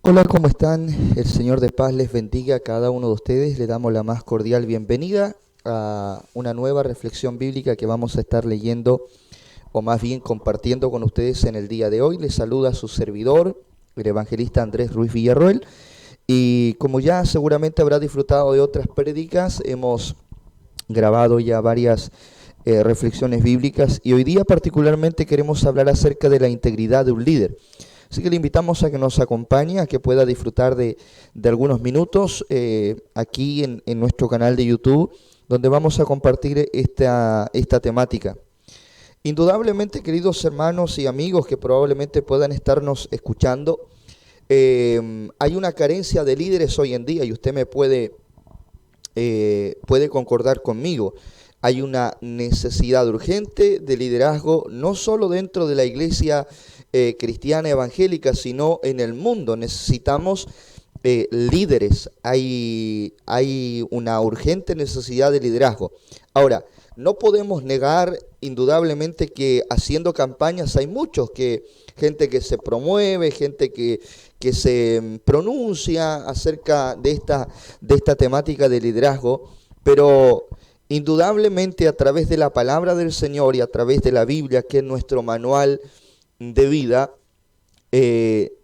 Hola, ¿cómo están? El Señor de paz les bendiga a cada uno de ustedes. Le damos la más cordial bienvenida a una nueva reflexión bíblica que vamos a estar leyendo, o más bien compartiendo con ustedes en el día de hoy. Les saluda su servidor, el evangelista Andrés Ruiz Villarroel. Y como ya seguramente habrá disfrutado de otras prédicas, hemos grabado ya varias reflexiones bíblicas y hoy día particularmente queremos hablar acerca de la integridad de un líder. Así que le invitamos a que nos acompañe, a que pueda disfrutar de algunos minutos aquí en nuestro canal de YouTube, donde vamos a compartir esta temática. Indudablemente, queridos hermanos y amigos que probablemente puedan estarnos escuchando, hay una carencia de líderes hoy en día y usted me puede concordar conmigo. Hay una necesidad urgente de liderazgo, no solo dentro de la iglesia cristiana evangélica, sino en el mundo. Necesitamos líderes. Hay una urgente necesidad de liderazgo. Ahora, no podemos negar indudablemente que haciendo campañas hay gente que se promueve, gente que se pronuncia acerca de esta temática de liderazgo, pero indudablemente a través de la palabra del Señor y a través de la Biblia, que es nuestro manual de vida,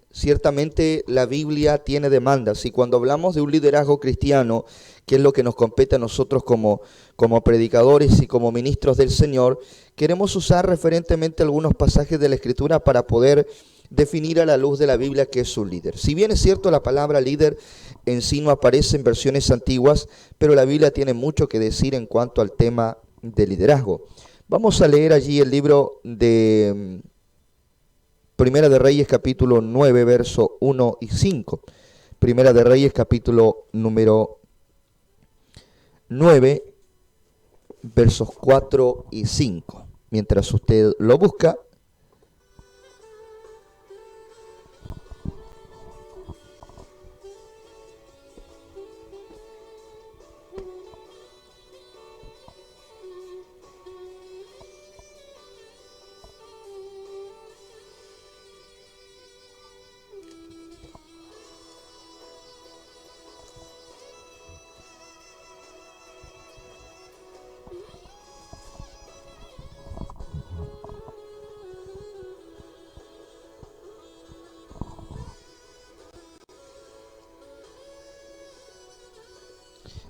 ciertamente la Biblia tiene demandas, y cuando hablamos de un liderazgo cristiano, que es lo que nos compete a nosotros como predicadores y como ministros del Señor, queremos usar referentemente algunos pasajes de la Escritura para poder definir a la luz de la Biblia qué es un líder. Si bien es cierto, la palabra líder en sí no aparece en versiones antiguas, pero la Biblia tiene mucho que decir en cuanto al tema de liderazgo. Vamos a leer allí el libro de Primera de Reyes, capítulo 9, verso 1 y 5. Primera de Reyes, capítulo número 9, versos 4 y 5. Mientras usted lo busca,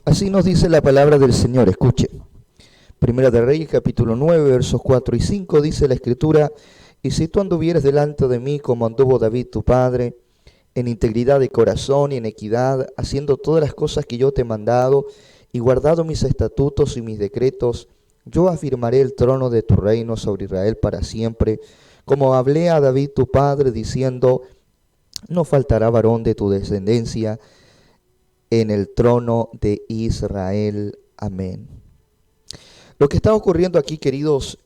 así nos dice la palabra del Señor. Escuche. Primera de Reyes, capítulo 9, versos 4 y 5, dice la Escritura: y si tú anduvieres delante de mí como anduvo David tu padre, en integridad de corazón y en equidad, haciendo todas las cosas que yo te he mandado, y guardado mis estatutos y mis decretos, yo afirmaré el trono de tu reino sobre Israel para siempre, como hablé a David tu padre, diciendo: no faltará varón de tu descendencia en el trono de Israel. Amén. Lo que está ocurriendo aquí, queridos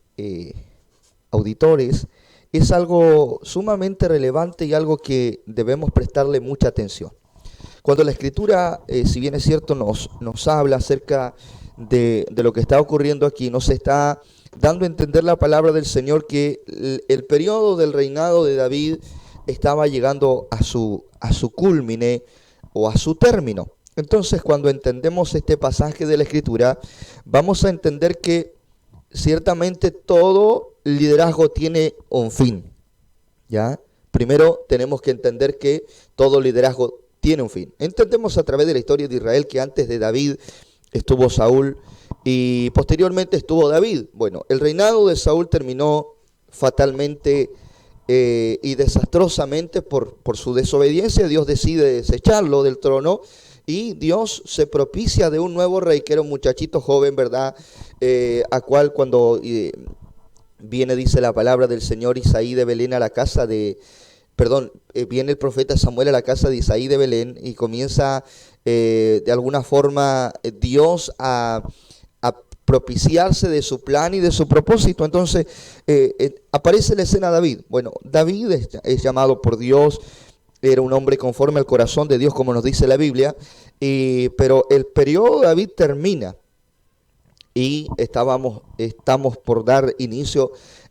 auditores, es algo sumamente relevante y algo que debemos prestarle mucha atención. Cuando la Escritura, si bien es cierto, nos habla acerca de lo que está ocurriendo aquí, nos está dando a entender la palabra del Señor que el periodo del reinado de David estaba llegando a su culmine o a su término. Entonces, cuando entendemos este pasaje de la Escritura, vamos a entender que ciertamente todo liderazgo tiene un fin, ¿ya? Primero tenemos que entender que todo liderazgo tiene un fin. Entendemos a través de la historia de Israel que antes de David estuvo Saúl y posteriormente estuvo David. Bueno, el reinado de Saúl terminó fatalmente y desastrosamente por su desobediencia. Dios decide desecharlo del trono y Dios se propicia de un nuevo rey que era un muchachito joven, ¿verdad? A cual cuando viene, dice la palabra del Señor, Isaí de Belén a la casa viene el profeta Samuel a la casa de Isaí de Belén y comienza de alguna forma Dios a propiciarse de su plan y de su propósito. Entonces aparece la escena David. Bueno, David es llamado por Dios, era un hombre conforme al corazón de Dios, como nos dice la Biblia, pero el periodo de David termina y estamos por dar inicio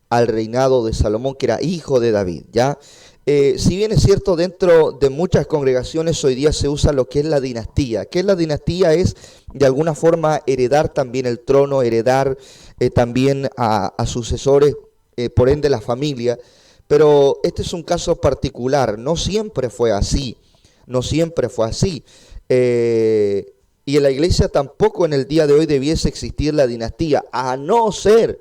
al reinado de Salomón, que era hijo de David, ¿ya? Si bien es cierto, dentro de muchas congregaciones hoy día se usa lo que es la dinastía. ¿Qué es la dinastía? Es de alguna forma heredar también el trono, heredar también a sucesores, por ende la familia. Pero este es un caso particular, no siempre fue así, no siempre fue así. Y en la iglesia tampoco en el día de hoy debiese existir la dinastía, a no ser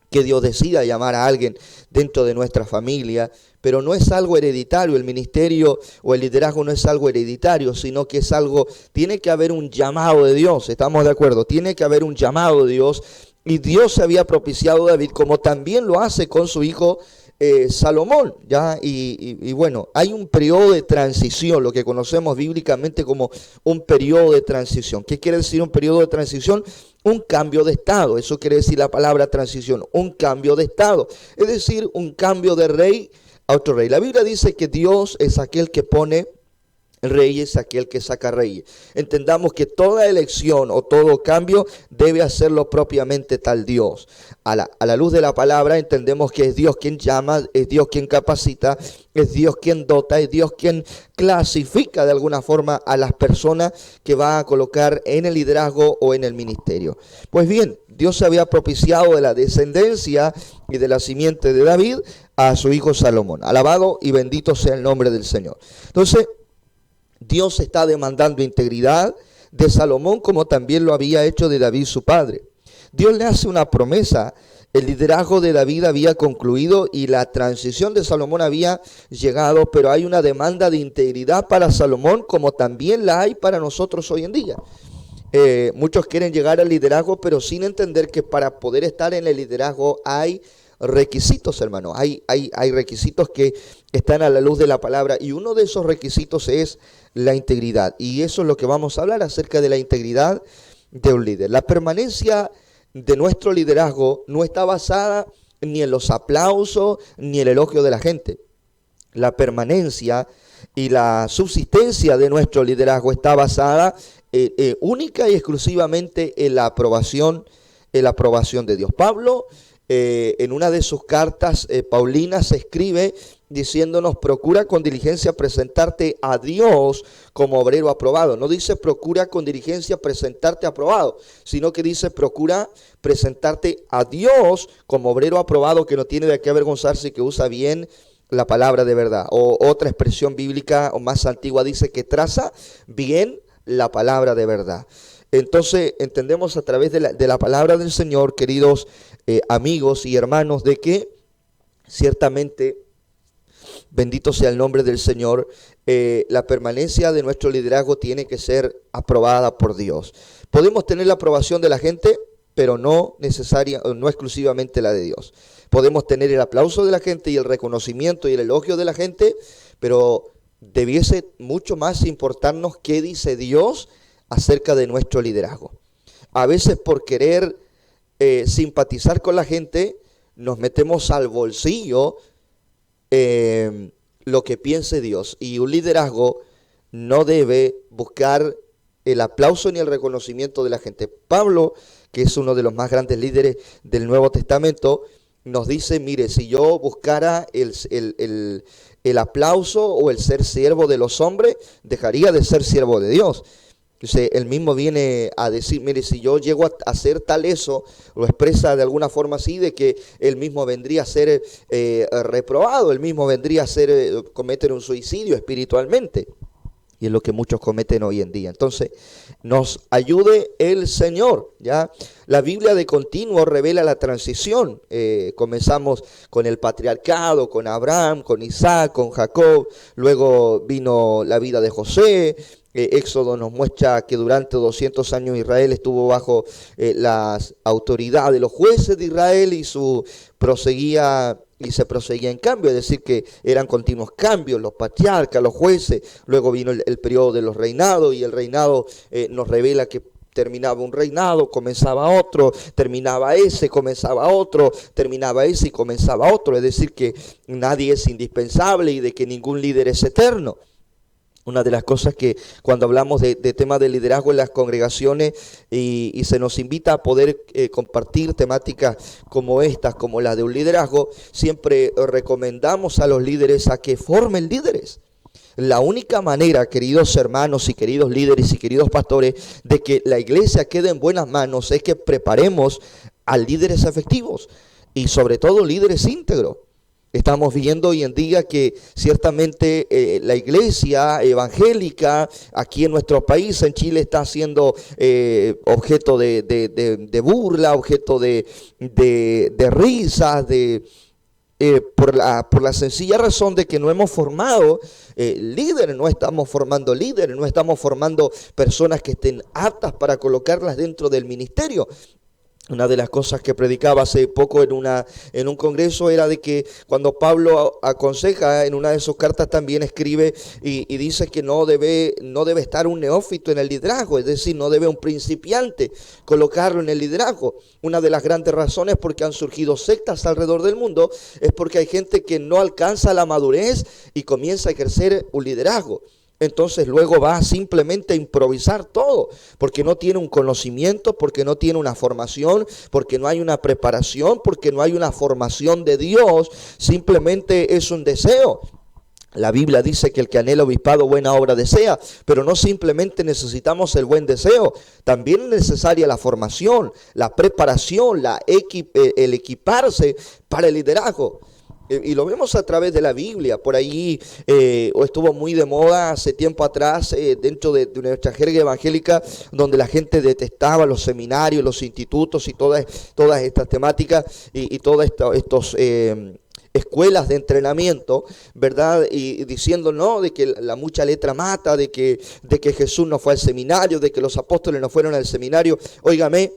que Dios decida llamar a alguien dentro de nuestra familia, pero no es algo hereditario, el ministerio o el liderazgo no es algo hereditario, sino que es algo, tiene que haber un llamado de Dios, ¿estamos de acuerdo? Tiene que haber un llamado de Dios, y Dios se había propiciado a David, como también lo hace con su hijo Salomón, ¿ya? Y bueno, hay un periodo de transición, lo que conocemos bíblicamente como un periodo de transición. ¿Qué quiere decir un periodo de transición? Un cambio de estado, eso quiere decir la palabra transición, un cambio de estado, es decir, un cambio de rey a otro rey. La Biblia dice que Dios es aquel que pone reyes, aquel que saca reyes. Entendamos que toda elección o todo cambio debe hacerlo propiamente tal Dios. A la luz de la palabra entendemos que es Dios quien llama, es Dios quien capacita, es Dios quien dota, es Dios quien clasifica de alguna forma a las personas que va a colocar en el liderazgo o en el ministerio. Pues bien, Dios se había propiciado de la descendencia y de la simiente de David a su hijo Salomón. Alabado y bendito sea el nombre del Señor. Entonces, Dios está demandando integridad de Salomón como también lo había hecho de David su padre. Dios le hace una promesa. El liderazgo de David había concluido y la transición de Salomón había llegado, pero hay una demanda de integridad para Salomón como también la hay para nosotros hoy en día. Muchos quieren llegar al liderazgo, pero sin entender que para poder estar en el liderazgo hay requisitos, hermano. Hay requisitos que están a la luz de la palabra, y uno de esos requisitos es la integridad. Y eso es lo que vamos a hablar acerca de la integridad de un líder. La permanencia de nuestro liderazgo no está basada ni en los aplausos ni el elogio de la gente. La permanencia y la subsistencia de nuestro liderazgo está basada única y exclusivamente en la aprobación de Dios. Pablo, en una de sus cartas paulinas, escribe diciéndonos: procura con diligencia presentarte a Dios como obrero aprobado. No dice procura con diligencia presentarte aprobado, sino que dice procura presentarte a Dios como obrero aprobado, que no tiene de qué avergonzarse y que usa bien la palabra de verdad. O otra expresión bíblica o más antigua dice que traza bien la palabra de verdad. Entonces entendemos a través de la palabra del Señor, queridos amigos y hermanos, de que ciertamente, bendito sea el nombre del Señor, la permanencia de nuestro liderazgo tiene que ser aprobada por Dios. Podemos tener la aprobación de la gente, pero no exclusivamente la de Dios. Podemos tener el aplauso de la gente y el reconocimiento y el elogio de la gente, pero debiese mucho más importarnos qué dice Dios acerca de nuestro liderazgo. A veces por querer simpatizar con la gente, nos metemos al bolsillo lo que piense Dios. Y un liderazgo no debe buscar el aplauso ni el reconocimiento de la gente. Pablo, que es uno de los más grandes líderes del Nuevo Testamento, nos dice: mire, si yo buscara el aplauso o el ser siervo de los hombres, dejaría de ser siervo de Dios. Entonces, él mismo viene a decir: mire, si yo llego a hacer tal eso, lo expresa de alguna forma así, de que él mismo vendría a ser reprobado, él mismo vendría a ser cometer un suicidio espiritualmente. Y es lo que muchos cometen hoy en día. Entonces, nos ayude el Señor, ¿ya? La Biblia de continuo revela la transición. Comenzamos con el patriarcado, con Abraham, con Isaac, con Jacob. Luego vino la vida de José. Éxodo nos muestra que durante 200 años Israel estuvo bajo la autoridad de los jueces de Israel y se proseguía en cambio, es decir, que eran continuos cambios, los patriarcas, los jueces. Luego vino el periodo de los reinados, y el reinado nos revela que terminaba un reinado, comenzaba otro, terminaba ese, comenzaba otro, terminaba ese y comenzaba otro. Es decir, que nadie es indispensable y de que ningún líder es eterno. Una de las cosas que cuando hablamos de temas de liderazgo en las congregaciones y se nos invita a poder compartir temáticas como estas, como la de un liderazgo, siempre recomendamos a los líderes a que formen líderes. La única manera, queridos hermanos y queridos líderes y queridos pastores, de que la iglesia quede en buenas manos es que preparemos a líderes efectivos y sobre todo líderes íntegros. Estamos viendo hoy en día que ciertamente la iglesia evangélica aquí en nuestro país, en Chile, está siendo objeto de burla, objeto de risas, por la sencilla razón de que no hemos formado líderes, no estamos formando líderes, no estamos formando personas que estén aptas para colocarlas dentro del ministerio. Una de las cosas que predicaba hace poco en un congreso era de que cuando Pablo aconseja, en una de sus cartas también escribe y dice que no debe estar un neófito en el liderazgo, es decir, no debe un principiante colocarlo en el liderazgo. Una de las grandes razones por que han surgido sectas alrededor del mundo es porque hay gente que no alcanza la madurez y comienza a ejercer un liderazgo. Entonces luego va simplemente a improvisar todo, porque no tiene un conocimiento, porque no tiene una formación, porque no hay una preparación, porque no hay una formación de Dios, simplemente es un deseo. La Biblia dice que el que anhela obispado buena obra desea, pero no simplemente necesitamos el buen deseo, también es necesaria la formación, la preparación, el equiparse para el liderazgo. Y lo vemos a través de la Biblia. Por ahí estuvo muy de moda hace tiempo atrás dentro de nuestra jerga evangélica, donde la gente detestaba los seminarios, los institutos y todas estas temáticas y todas estos escuelas de entrenamiento, ¿verdad? Y diciendo no, de que la mucha letra mata, de que Jesús no fue al seminario, de que los apóstoles no fueron al seminario. Óigame,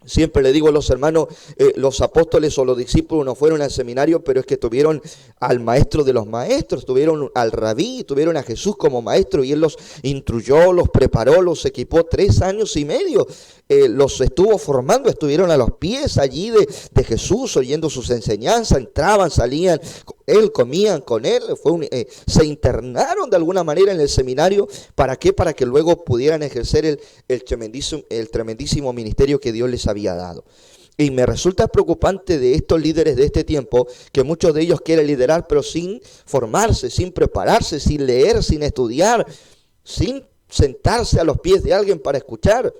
siempre le digo a los hermanos, los apóstoles o los discípulos no fueron al seminario, pero es que tuvieron al maestro de los maestros, tuvieron al rabí, tuvieron a Jesús como maestro y Él los instruyó, los preparó, los equipó 3 años y medio. Los estuvo formando, estuvieron a los pies allí de Jesús, oyendo sus enseñanzas, entraban, salían con Él, comían con Él, se internaron de alguna manera en el seminario. ¿Para qué? Para que luego pudieran ejercer el tremendísimo ministerio que Dios les había dado. Y me resulta preocupante de estos líderes de este tiempo, que muchos de ellos quieren liderar, pero sin formarse, sin prepararse, sin leer, sin estudiar, sin sentarse a los pies de alguien para escuchar.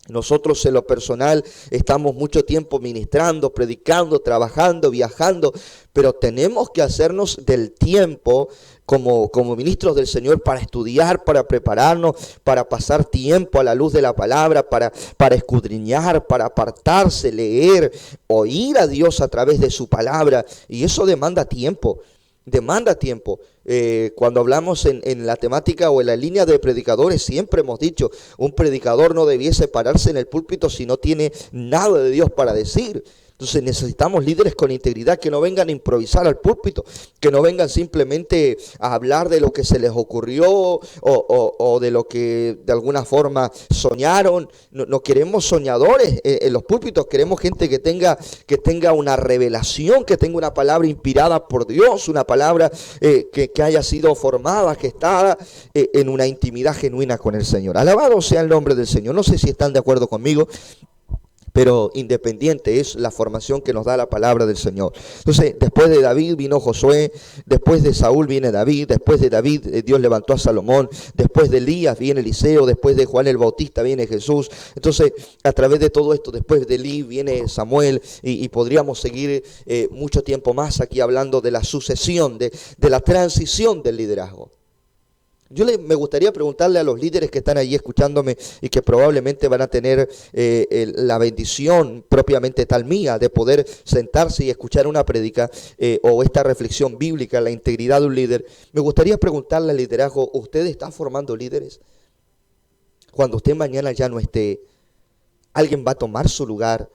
Nosotros en lo personal estamos mucho tiempo ministrando, predicando, trabajando, viajando, pero tenemos que hacernos del tiempo como ministros del Señor para estudiar, para prepararnos, para pasar tiempo a la luz de la palabra, para escudriñar, para apartarse, leer, oír a Dios a través de su palabra. Y eso demanda tiempo. Cuando hablamos en la temática o en la línea de predicadores, siempre hemos dicho, un predicador no debiese pararse en el púlpito si no tiene nada de Dios para decir. Entonces necesitamos líderes con integridad que no vengan a improvisar al púlpito, que no vengan simplemente a hablar de lo que se les ocurrió o de lo que de alguna forma soñaron. No queremos soñadores en los púlpitos, queremos gente que tenga una revelación, que tenga una palabra inspirada por Dios, una palabra que haya sido formada, gestada en una intimidad genuina con el Señor. Alabado sea el nombre del Señor. No sé si están de acuerdo conmigo, pero independiente es la formación que nos da la palabra del Señor. Entonces, después de David vino Josué, después de Saúl viene David, después de David Dios levantó a Salomón, después de Elías viene Eliseo, después de Juan el Bautista viene Jesús. Entonces, a través de todo esto, después de Elí viene Samuel y podríamos seguir mucho tiempo más aquí hablando de la sucesión, de la transición del liderazgo. Me gustaría preguntarle a los líderes que están allí escuchándome y que probablemente van a tener la bendición propiamente tal mía de poder sentarse y escuchar una prédica o esta reflexión bíblica, la integridad de un líder. Me gustaría preguntarle al liderazgo, ¿usted está formando líderes? Cuando usted mañana ya no esté, alguien va a tomar su lugar,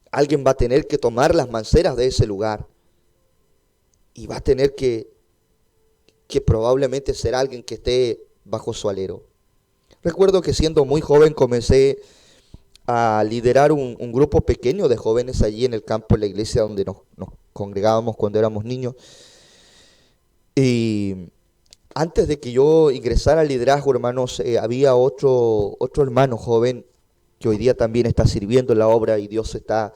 alguien va a tener que tomar las manceras de ese lugar y va a tener que probablemente será alguien que esté bajo su alero. Recuerdo que siendo muy joven comencé a liderar un grupo pequeño de jóvenes allí en el campo de la iglesia donde nos congregábamos cuando éramos niños. Y Antes de que yo ingresara al liderazgo, hermanos, había otro hermano joven que hoy día también está sirviendo en la obra y Dios está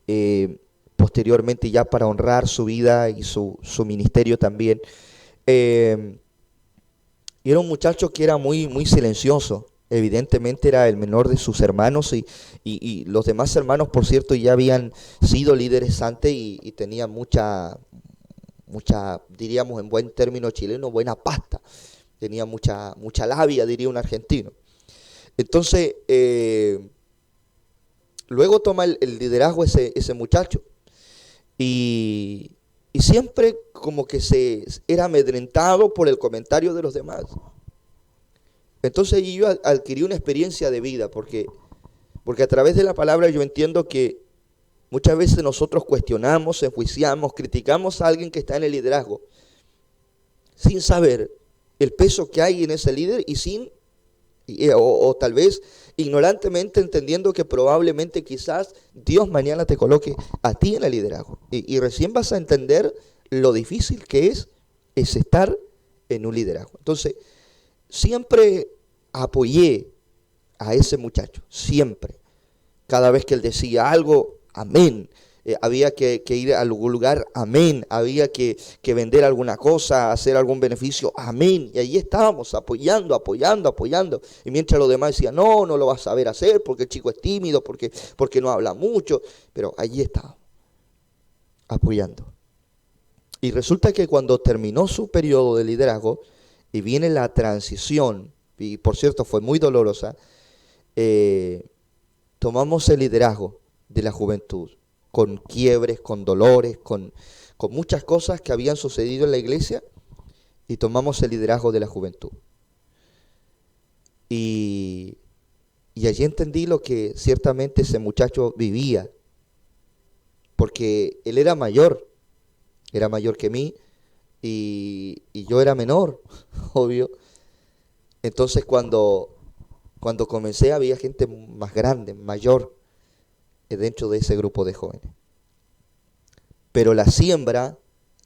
eh, posteriormente ya para honrar su vida y su ministerio también. Eh, y era un muchacho que era muy silencioso. Evidentemente era el menor de sus hermanos y los demás hermanos, por cierto, ya habían sido líderes antes y tenían mucha, diríamos en buen término chileno, buena pasta. Tenía mucha labia, diría un argentino. Entonces, luego toma el liderazgo ese muchacho y, y siempre como que se era amedrentado por el comentario de los demás. Entonces yo adquirí una experiencia de vida porque a través de la palabra yo entiendo que muchas veces nosotros cuestionamos, enjuiciamos, criticamos a alguien que está en el liderazgo sin saber el peso que hay en ese líder y o tal vez ignorantemente entendiendo que probablemente quizás Dios mañana te coloque a ti en el liderazgo. Y recién vas a entender lo difícil que es estar en un liderazgo. Entonces, siempre apoyé a ese muchacho, siempre. Cada vez que él decía algo, amén. Había que ir a algún lugar, amén. Había que vender alguna cosa, hacer algún beneficio, amén. Y ahí estábamos apoyando. Y mientras los demás decían, no lo vas a saber hacer porque el chico es tímido, porque no habla mucho. Pero allí estábamos, apoyando. Y resulta que cuando terminó su periodo de liderazgo y viene la transición, y por cierto fue muy dolorosa, tomamos el liderazgo de la juventud, con quiebres, con dolores, con muchas cosas que habían sucedido en la iglesia, y tomamos el liderazgo de la juventud. Y allí entendí lo que ciertamente ese muchacho vivía, porque él era mayor que mí, y yo era menor, obvio. Entonces cuando comencé había gente más grande, mayor, dentro de ese grupo de jóvenes. Pero la siembra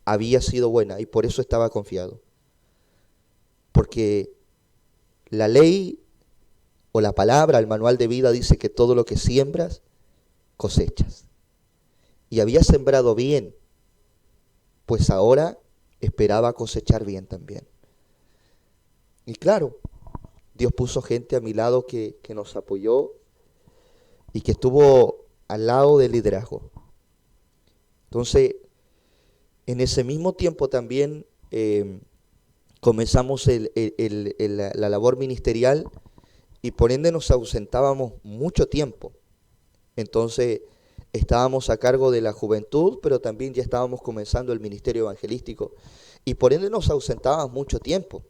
había sido buena y por eso estaba confiado. Porque la ley o la palabra, el manual de vida dice que todo lo que siembras, cosechas. Y había sembrado bien, pues ahora esperaba cosechar bien también. Y claro, Dios puso gente a mi lado que nos apoyó y que estuvo al lado del liderazgo. Entonces, en ese mismo tiempo también comenzamos la labor ministerial y por ende nos ausentábamos mucho tiempo. Entonces, estábamos a cargo de la juventud, pero también ya estábamos comenzando el ministerio evangelístico y por ende nos ausentábamos mucho tiempo.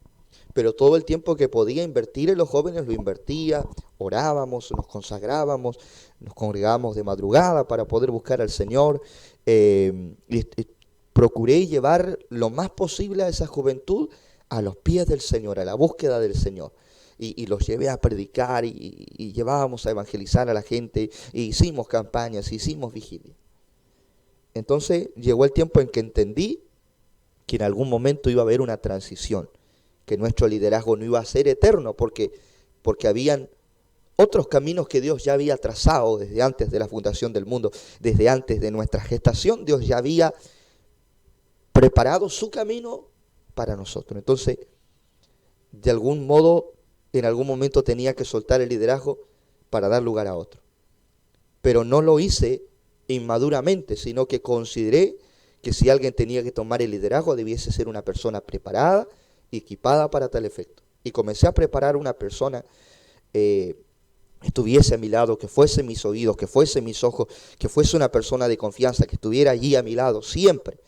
Pero todo el tiempo que podía invertir en los jóvenes lo invertía, orábamos, nos consagrábamos, nos congregábamos de madrugada para poder buscar al Señor. Y procuré llevar lo más posible a esa juventud a los pies del Señor, a la búsqueda del Señor. Y los llevé a predicar y llevábamos a evangelizar a la gente, e hicimos campañas, hicimos vigilia. Entonces llegó el tiempo en que entendí que en algún momento iba a haber una transición, que nuestro liderazgo no iba a ser eterno, porque habían otros caminos que Dios ya había trazado desde antes de la fundación del mundo, desde antes de nuestra gestación. Dios ya había preparado su camino para nosotros. Entonces, de algún modo, en algún momento tenía que soltar el liderazgo para dar lugar a otro. Pero no lo hice inmaduramente, sino que consideré que si alguien tenía que tomar el liderazgo, debiese ser una persona preparada y equipada para tal efecto. Y comencé a preparar una persona estuviese a mi lado, que fuese mis oídos, que fuese mis ojos, que fuese una persona de confianza, que estuviera allí a mi lado siempre.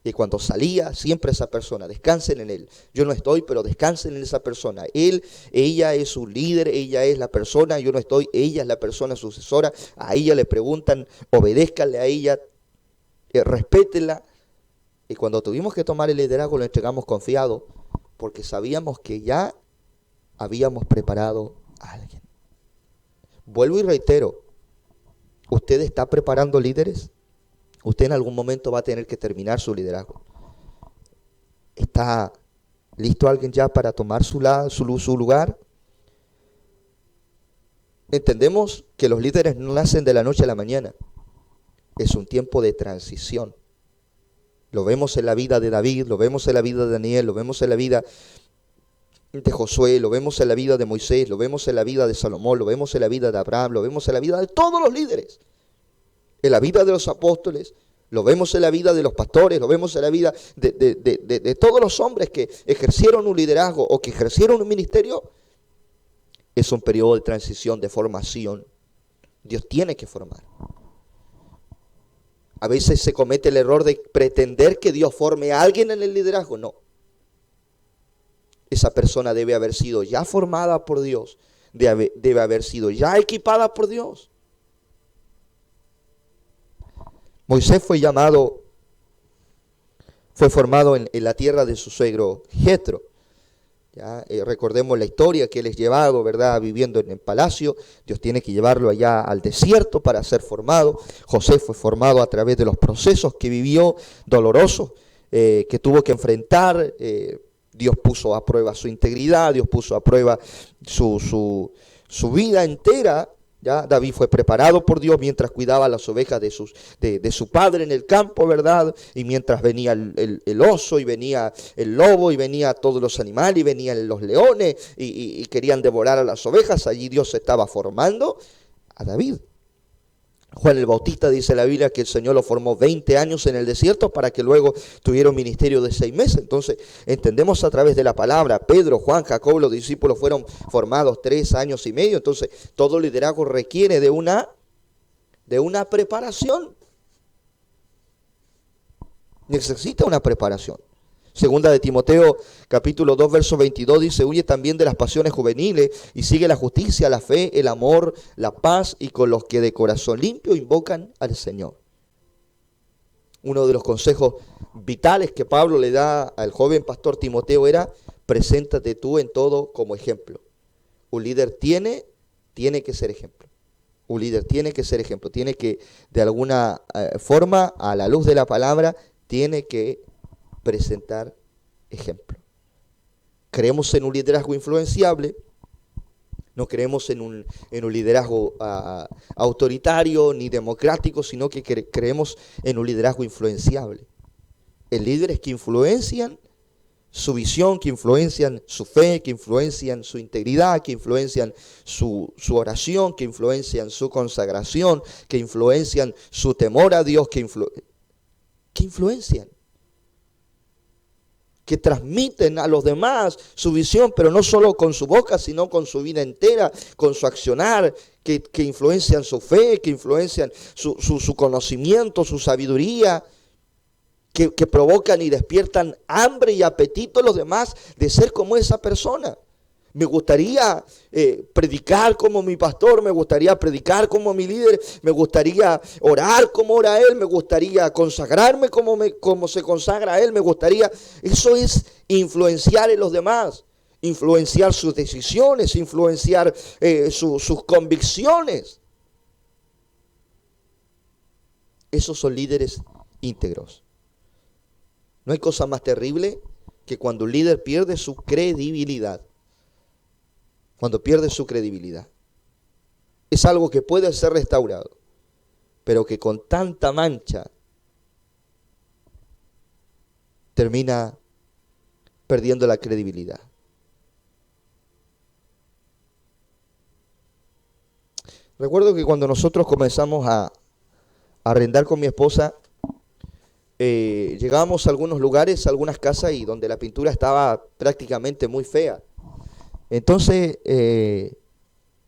Y cuando salía, siempre esa persona, descansen en él. Yo no estoy, pero descansen en esa persona. Ella es su líder, ella es la persona, yo no estoy, ella es la persona sucesora. A ella le preguntan, obedézcanle a ella, respétenla. Y cuando tuvimos que tomar el liderazgo, lo entregamos confiado, porque sabíamos que ya habíamos preparado a alguien. Vuelvo y reitero, ¿usted está preparando líderes? Usted en algún momento va a tener que terminar su liderazgo. Está ¿Listo alguien ya para tomar su lugar? Entendemos que los líderes no nacen de la noche a la mañana. Es un tiempo de transición. Lo vemos en la vida de David, lo vemos en la vida de Daniel, lo vemos en la vida de Josué, lo vemos en la vida de Moisés, lo vemos en la vida de Salomón, lo vemos en la vida de Abraham, lo vemos en la vida de todos los líderes, en la vida de los apóstoles, lo vemos en la vida de los pastores, lo vemos en la vida de todos los hombres que ejercieron un liderazgo o que ejercieron un ministerio. Es un periodo de transición, de formación. Dios tiene que formar. A veces se comete el error de pretender que Dios forme a alguien en el liderazgo. No. Esa persona debe haber sido ya formada por Dios, debe haber sido ya equipada por Dios. Moisés fue formado en la tierra de su suegro Jetro. Ya, recordemos la historia que él es llevado, ¿verdad? Viviendo en el palacio. Dios tiene que llevarlo allá al desierto para ser formado. José fue formado a través de los procesos que vivió, dolorosos, que tuvo que enfrentar. Dios puso a prueba su integridad, Dios puso a prueba su vida entera. ¿Ya? David fue preparado por Dios mientras cuidaba las ovejas de su padre en el campo, ¿verdad? Y mientras venía el oso, y venía el lobo, y venía todos los animales, y venían los leones, y querían devorar a las ovejas. Allí Dios estaba formando a David. Juan el Bautista dice en la Biblia que el Señor lo formó 20 años en el desierto para que luego tuviera un ministerio de 6 meses. Entonces entendemos a través de la palabra, Pedro, Juan, Jacob, los discípulos fueron formados 3 años y medio. Entonces todo liderazgo requiere de una preparación. Necesita una preparación. Segunda de Timoteo, capítulo 2, verso 22, dice: huye también de las pasiones juveniles y sigue la justicia, la fe, el amor, la paz, y con los que de corazón limpio invocan al Señor. Uno de los consejos vitales que Pablo le da al joven pastor Timoteo era: preséntate tú en todo como ejemplo. Un líder tiene que ser ejemplo. Un líder tiene que ser ejemplo. Tiene que, de alguna forma, a la luz de la palabra, tiene que presentar ejemplo. Creemos en un liderazgo influenciable, no creemos en un liderazgo autoritario ni democrático, sino que creemos en un liderazgo influenciable. En líderes que influencian su visión, que influencian su fe, que influencian su integridad, que influencian su oración, que influencian su consagración, que influencian su temor a Dios, que influencian, que transmiten a los demás su visión, pero no solo con su boca, sino con su vida entera, con su accionar, que influencian su fe, que influencian su conocimiento, su sabiduría, que provocan y despiertan hambre y apetito a los demás de ser como esa persona. Me gustaría predicar como mi pastor, me gustaría predicar como mi líder, me gustaría orar como ora él, me gustaría consagrarme como se consagra él, me gustaría. Eso es influenciar en los demás, influenciar sus decisiones, influenciar sus convicciones. Esos son líderes íntegros. No hay cosa más terrible que cuando un líder pierde su credibilidad. Cuando pierde su credibilidad. Es algo que puede ser restaurado, pero que con tanta mancha termina perdiendo la credibilidad. Recuerdo que cuando nosotros comenzamos a arrendar con mi esposa, llegábamos a algunos lugares, a algunas casas, y donde la pintura estaba prácticamente muy fea. Entonces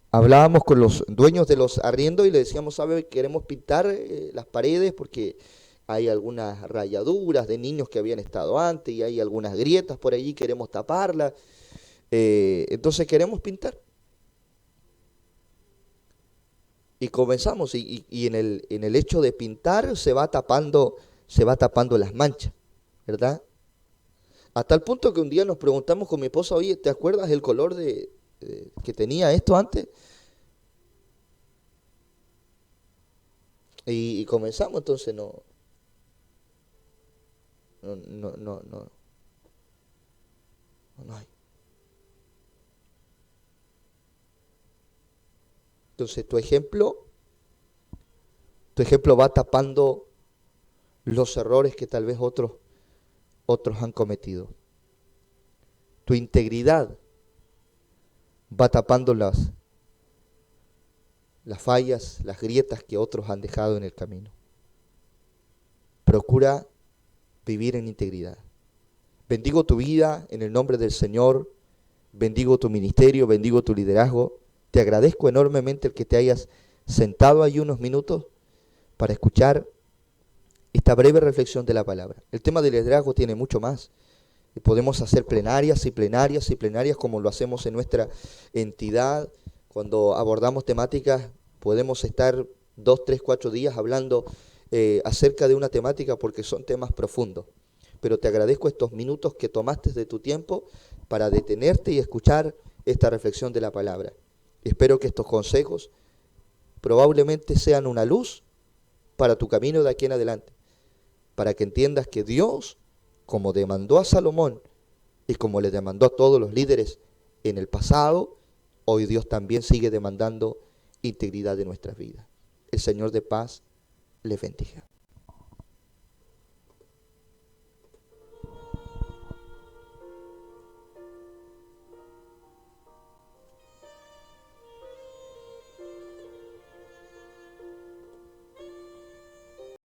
hablábamos con los dueños de los arriendos y le decíamos: ¿sabe? Queremos pintar las paredes porque hay algunas rayaduras de niños que habían estado antes y hay algunas grietas por allí, queremos taparlas. Entonces queremos pintar. Y comenzamos, y en el hecho de pintar se va tapando las manchas, ¿verdad? A tal punto que un día nos preguntamos con mi esposa: oye, ¿te acuerdas el color que tenía esto antes? Y comenzamos, entonces no, No hay. Entonces tu ejemplo va tapando los errores que tal vez otros han cometido. Tu integridad va tapando las fallas, las grietas que otros han dejado en el camino. Procura vivir en integridad. Bendigo tu vida en el nombre del Señor, bendigo tu ministerio, bendigo tu liderazgo. Te agradezco enormemente el que te hayas sentado ahí unos minutos para escuchar esta breve reflexión de la palabra. El tema del liderazgo tiene mucho más. Y podemos hacer plenarias y plenarias y plenarias como lo hacemos en nuestra entidad. Cuando abordamos temáticas podemos estar 2, 3, 4 días hablando acerca de una temática porque son temas profundos. Pero te agradezco estos minutos que tomaste de tu tiempo para detenerte y escuchar esta reflexión de la palabra. Espero que estos consejos probablemente sean una luz para tu camino de aquí en adelante, para que entiendas que Dios, como demandó a Salomón y como le demandó a todos los líderes en el pasado, hoy Dios también sigue demandando integridad de nuestras vidas. El Señor de paz les bendiga.